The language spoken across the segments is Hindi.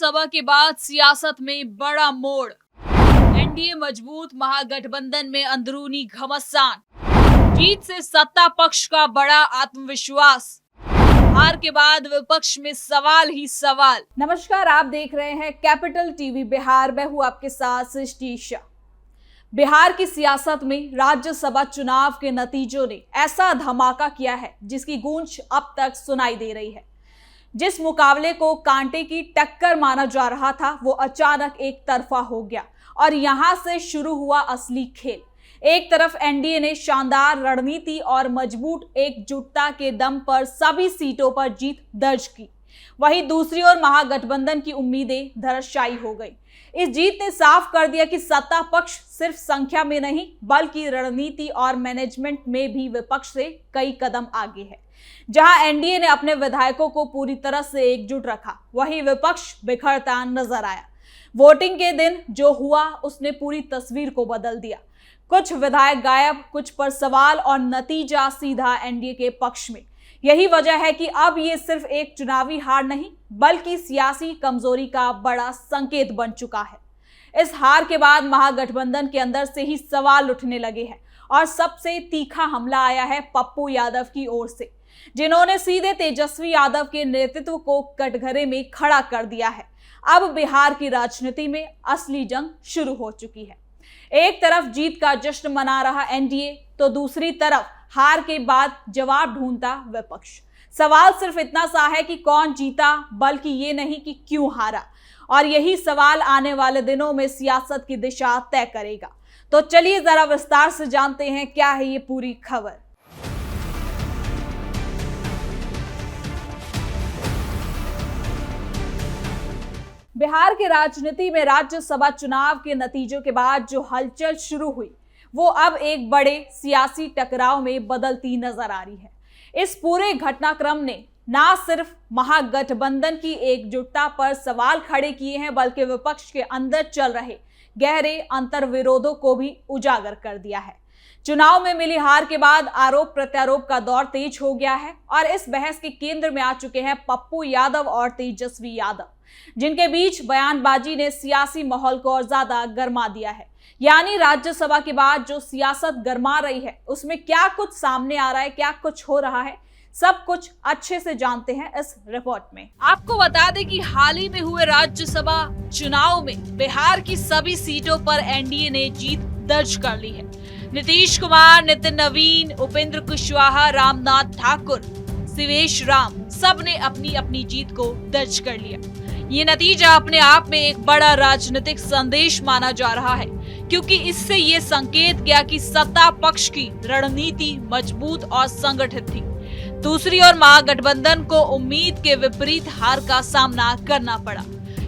राज्यसभा के बाद सियासत में बड़ा मोड़। एनडीए मजबूत, महागठबंधन में अंदरूनी घमासान। जीत से सत्ता पक्ष का बड़ा आत्मविश्वास। हार के बाद विपक्ष में सवाल ही सवाल। नमस्कार, आप देख रहे हैं कैपिटल टीवी बिहार। मैं हूं आपके साथ सृष्टि शाह। बिहार की सियासत में राज्यसभा चुनाव के नतीजों ने ऐसा धमाका किया है जिसकी गूंज अब तक सुनाई दे रही है। जिस मुकाबले को कांटे की टक्कर माना जा रहा था वो अचानक एक तरफा हो गया और यहां से शुरू हुआ असली खेल। एक तरफ एनडीए ने शानदार रणनीति और मजबूत एकजुटता के दम पर सभी सीटों पर जीत दर्ज की, वहीं दूसरी ओर महागठबंधन की उम्मीदें धराशायी हो गई। इस जीत ने साफ कर दिया कि सत्ता पक्ष सिर्फ संख्या में नहीं बल्कि रणनीति और मैनेजमेंट में भी विपक्ष से कई कदम आगे है। जहां एनडीए ने अपने विधायकों को पूरी तरह से एकजुट रखा, वहीं विपक्ष बिखरता नजर आया। वोटिंग के दिन जो हुआ उसने पूरी तस्वीर को बदल दिया। कुछ विधायक गायब, कुछ पर सवाल और नतीजा सीधा एनडीए के पक्ष में। यही वजह है कि अब ये सिर्फ एक चुनावी हार नहीं बल्कि सियासी कमजोरी का बड़ा संकेत बन चुका है। इस हार के बाद महागठबंधन के अंदर से ही सवाल उठने लगे हैं और सबसे तीखा हमला आया है पप्पू यादव की ओर से, जिन्होंने सीधे तेजस्वी यादव के नेतृत्व को कटघरे में खड़ा कर दिया है। अब बिहार की राजनीति में असली जंग शुरू हो चुकी है। एक तरफ जीत का जश्न मना रहा एनडीए तो दूसरी तरफ हार के बाद जवाब ढूंढता विपक्ष। सवाल सिर्फ इतना सा है कि कौन जीता, बल्कि ये नहीं कि क्यों हारा। और यही सवाल आने वाले दिनों में सियासत की दिशा तय करेगा। तो चलिए जरा विस्तार से जानते हैं क्या है ये पूरी खबर। बिहार की राजनीति में राज्यसभा चुनाव के नतीजों के बाद जो हलचल शुरू हुई वो अब एक बड़े सियासी टकराव में बदलती नजर आ रही है। इस पूरे घटनाक्रम ने ना सिर्फ महागठबंधन की एकजुटता पर सवाल खड़े किए हैं बल्कि विपक्ष के अंदर चल रहे गहरे अंतर्विरोधों को भी उजागर कर दिया है। चुनाव में मिली हार के बाद आरोप प्रत्यारोप का दौर तेज हो गया है और इस बहस के केंद्र में आ चुके हैं पप्पू यादव और तेजस्वी यादव, जिनके बीच बयानबाजी ने सियासी माहौल को और ज्यादा गर्मा दिया है। यानी राज्यसभा के बाद जो सियासत गर्मा रही है उसमें क्या कुछ सामने आ रहा है, क्या कुछ हो रहा है, सब कुछ अच्छे से जानते हैं इस रिपोर्ट में। आपको बता दें कि हाल ही में हुए राज्यसभा चुनाव में बिहार की सभी सीटों पर एनडीए ने जीत दर्ज कर ली है। नीतीश कुमार, नितिन नवीन, उपेंद्र कुशवाहा, रामनाथ ठाकुर, शिवेश राम सब ने अपनी अपनी जीत को दर्ज कर लिया। ये नतीजा अपने आप में एक बड़ा राजनीतिक संदेश माना जा रहा है, क्योंकि इससे ये संकेत गया कि सत्ता पक्ष की रणनीति मजबूत और संगठित थी। दूसरी ओर महागठबंधन को उम्मीद के विपरीत हार का सामना करना पड़ा।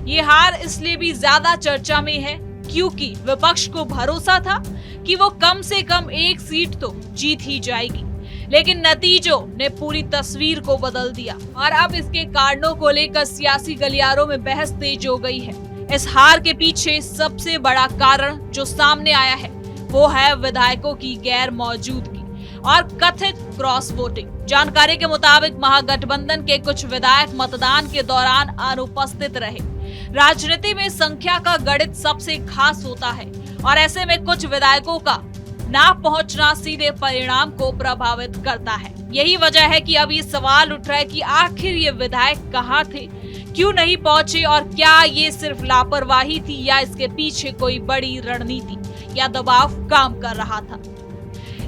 ये हार इसलिए भी ज्यादा चर्चा में है क्योंकि विपक्ष को भरोसा था कि वो कम से कम एक सीट तो जीत ही जाएगी, लेकिन नतीजों ने पूरी तस्वीर को बदल दिया और अब इसके कारणों को लेकर सियासी गलियारों में बहस तेज हो गई है। इस हार के पीछे सबसे बड़ा कारण जो सामने आया है वो है विधायकों की गैर मौजूदगी और कथित क्रॉस वोटिंग। जानकारी के मुताबिक महागठबंधन के कुछ विधायक मतदान के दौरान अनुपस्थित रहे। राजनीति में संख्या का गणित सबसे खास होता है और ऐसे में कुछ विधायकों का ना पहुंचना सीधे परिणाम को प्रभावित करता है। यही वजह है कि अब ये सवाल उठ रहा है कि आखिर ये विधायक कहाँ थे, क्यों नहीं पहुंचे और क्या ये सिर्फ लापरवाही थी या इसके पीछे कोई बड़ी रणनीति या दबाव काम कर रहा था।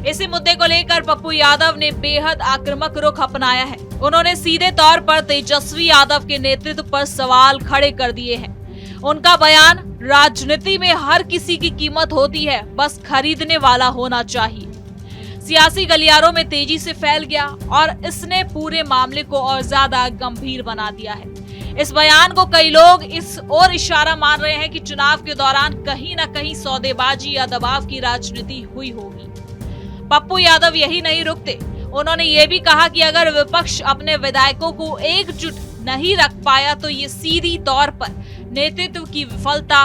इसी मुद्दे को लेकर पप्पू यादव ने बेहद आक्रामक रुख अपनाया है। उन्होंने सीधे तौर पर तेजस्वी यादव के नेतृत्व पर सवाल खड़े कर दिए हैं। उनका बयान, राजनीति में हर किसी की कीमत होती है, बस खरीदने वाला होना चाहिए, सियासी गलियारों में तेजी से फैल गया और इसने पूरे मामले को और ज्यादा गंभीर बना दिया है। इस बयान को कई लोग इस ओर इशारा मान रहे हैं कि चुनाव के दौरान कहीं न कहीं सौदेबाजी या दबाव की राजनीति हुई होगी। पप्पू यादव यही नहीं रुकते, उन्होंने ये भी कहा कि अगर विपक्ष अपने विधायकों को एकजुट नहीं रख पाया तो ये सीधी तौर पर नेतृत्व की विफलता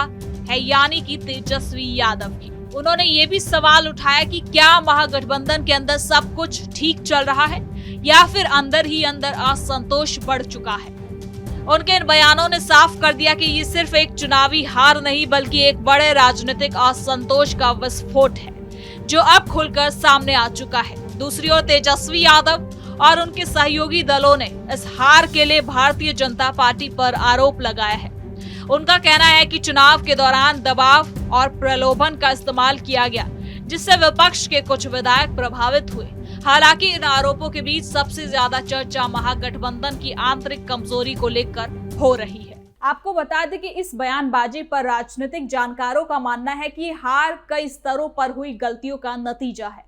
है, यानी कि तेजस्वी यादव की। उन्होंने ये भी सवाल उठाया कि क्या महागठबंधन के अंदर सब कुछ ठीक चल रहा है या फिर अंदर ही अंदर असंतोष बढ़ चुका है। उनके इन बयानों ने साफ कर दिया कि ये सिर्फ एक चुनावी हार नहीं बल्कि एक बड़े राजनीतिक असंतोष का विस्फोट है जो अब खुलकर सामने आ चुका है। दूसरी ओर तेजस्वी यादव और उनके सहयोगी दलों ने इस हार के लिए भारतीय जनता पार्टी पर आरोप लगाया है। उनका कहना है कि चुनाव के दौरान दबाव और प्रलोभन का इस्तेमाल किया गया जिससे विपक्ष के कुछ विधायक प्रभावित हुए। हालांकि इन आरोपों के बीच सबसे ज्यादा चर्चा महागठबंधन की आंतरिक कमजोरी को लेकर हो रही है। आपको बता दें कि इस बयानबाजी पर राजनीतिक जानकारों का मानना है कि हार कई स्तरों पर हुई गलतियों का नतीजा है।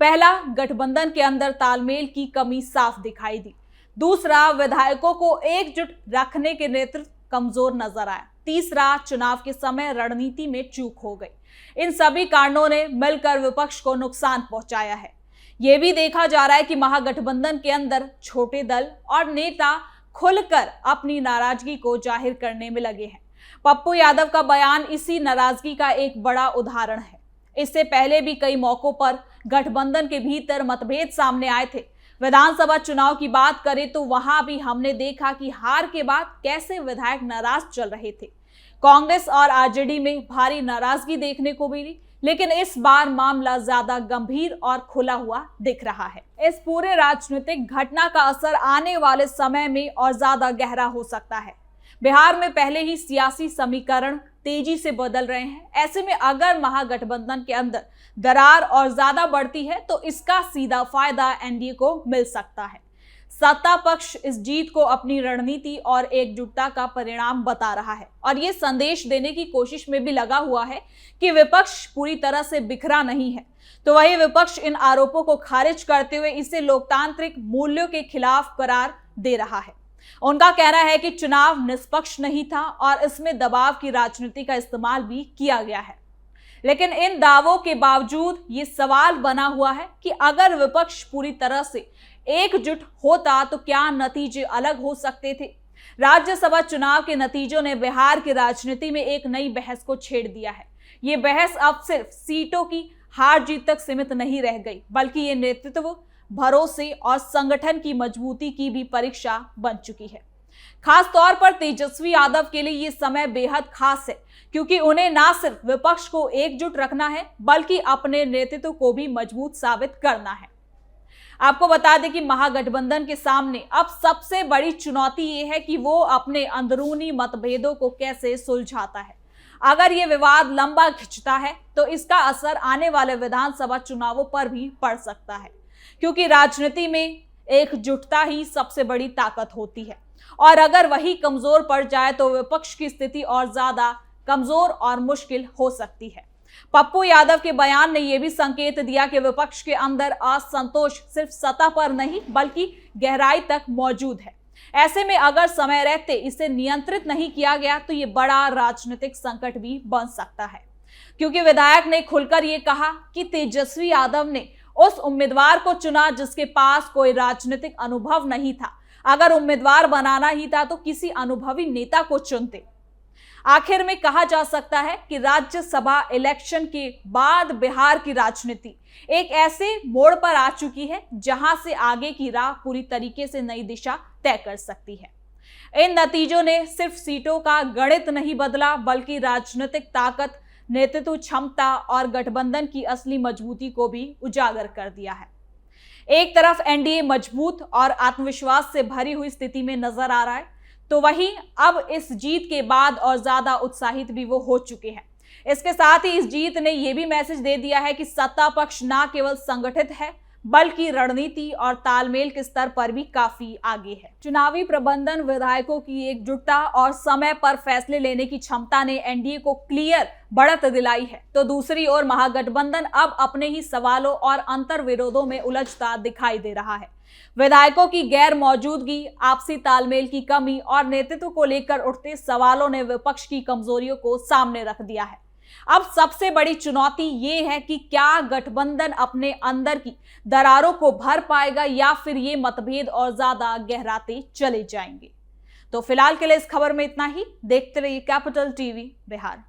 पहला, गठबंधन के अंदर तालमेल की कमी साफ दिखाई दी। दूसरा, विधायकों को एकजुट रखने के नेतृत्व कमजोर नजर आया। तीसरा, चुनाव के समय रणनीति में चूक हो गई। इन सभी कारणों ने मिलकर विपक्ष को नुकसान पहुंचाया है। यह भी देखा जा रहा है कि महागठबंधन के अंदर छोटे दल और नेता खुलकर अपनी नाराजगी को जाहिर करने में लगे हैं। पप्पू यादव का बयान इसी नाराजगी का एक बड़ा उदाहरण है। इससे पहले भी कई मौकों पर गठबंधन के भीतर मतभेद सामने आए थे। विधानसभा चुनाव की बात करें तो वहां भी हमने देखा कि हार के बाद कैसे विधायक नाराज चल रहे थे। कांग्रेस और आरजेडी में भारी नाराजगी देखने को मिली, लेकिन इस बार मामला ज्यादा गंभीर और खुला हुआ दिख रहा है। इस पूरे राजनीतिक घटना का असर आने वाले समय में और ज्यादा गहरा हो सकता है। बिहार में पहले ही सियासी समीकरण तेजी से बदल रहे हैं। ऐसे में अगर महागठबंधन के अंदर दरार और ज्यादा बढ़ती है तो इसका सीधा फायदा एनडीए को मिल सकता है। सत्ता पक्ष इस जीत को अपनी रणनीति और एकजुटता का परिणाम बता रहा है और ये संदेश देने की कोशिश में भी लगा हुआ है कि विपक्ष पूरी तरह से बिखरा नहीं है। तो वही विपक्ष इन आरोपों को खारिज करते हुए इसे लोकतांत्रिक मूल्यों के खिलाफ करार दे रहा है। उनका कहना है कि चुनाव निष्पक्ष नहीं था और इसमें दबाव की राजनीति का इस्तेमाल भी किया गया है। लेकिन इन दावों के बावजूद ये सवाल बना हुआ है कि अगर विपक्ष पूरी तरह से एकजुट होता तो क्या नतीजे अलग हो सकते थे। राज्यसभा चुनाव के नतीजों ने बिहार की राजनीति में एक नई बहस को छेड़ दिया है। ये बहस अब सिर्फ सीटों की हार जीत तक सीमित नहीं रह गई, बल्कि ये नेतृत्व, भरोसे और संगठन की मजबूती की भी परीक्षा बन चुकी है। खास तौर पर तेजस्वी यादव के लिए ये समय बेहद खास है, क्योंकि उन्हें ना सिर्फ विपक्ष को एकजुट रखना है बल्कि अपने नेतृत्व को भी मजबूत साबित करना है। आपको बता दें कि महागठबंधन के सामने अब सबसे बड़ी चुनौती ये है कि वो अपने अंदरूनी मतभेदों को कैसे सुलझाता है। अगर ये विवाद लंबा खिंचता है तो इसका असर आने वाले विधानसभा चुनावों पर भी पड़ सकता है, क्योंकि राजनीति में एकजुटता ही सबसे बड़ी ताकत होती है और अगर वही कमजोर पड़ जाए तो विपक्ष की स्थिति और ज्यादा कमजोर और मुश्किल हो सकती है। पप्पू यादव के बयान ने यह भी संकेत दिया कि विपक्ष के अंदर असंतोष सिर्फ सतह पर नहीं बल्कि गहराई तक मौजूद है। ऐसे में अगर समय रहते इसे नियंत्रित नहीं किया गया तो ये बड़ा राजनीतिक संकट भी बन सकता है, क्योंकि विधायक ने खुलकर ये कहा कि तेजस्वी यादव ने उस उम्मीदवार को चुना जिसके पास कोई राजनीतिक अनुभव नहीं था। अगर उम्मीदवार बनाना ही था तो किसी अनुभवी नेता को चुनते। आखिर में कहा जा सकता है कि राज्यसभा इलेक्शन के बाद बिहार की राजनीति एक ऐसे मोड़ पर आ चुकी है जहां से आगे की राह पूरी तरीके से नई दिशा तय कर सकती है। इन नतीजों ने सिर्फ सीटों का गणित नहीं बदला बल्कि राजनीतिक ताकत, नेतृत्व क्षमता और गठबंधन की असली मजबूती को भी उजागर कर दिया है। एक तरफ एनडीए मजबूत और आत्मविश्वास से भरी हुई स्थिति में नजर आ रहा है, तो वहीं अब इस जीत के बाद और ज्यादा उत्साहित भी वो हो चुके हैं। इसके साथ ही इस जीत ने यह भी मैसेज दे दिया है कि सत्ता पक्ष न केवल संगठित है बल्कि रणनीति और तालमेल के स्तर पर भी काफी आगे है। चुनावी प्रबंधन, विधायकों की एकजुटता और समय पर फैसले लेने की क्षमता ने एनडीए को क्लियर बढ़त दिलाई है, तो दूसरी ओर महागठबंधन अब अपने ही सवालों और अंतर विरोधों में उलझता दिखाई दे रहा है। विधायकों की गैर मौजूदगी, आपसी तालमेल की कमी और नेतृत्व को लेकर उठते सवालों ने विपक्ष की कमजोरियों को सामने रख दिया है। अब सबसे बड़ी चुनौती ये है कि क्या गठबंधन अपने अंदर की दरारों को भर पाएगा या फिर ये मतभेद और ज्यादा गहराते चले जाएंगे। तो फिलहाल के लिए इस खबर में इतना ही। देखते रहिए कैपिटल टीवी बिहार।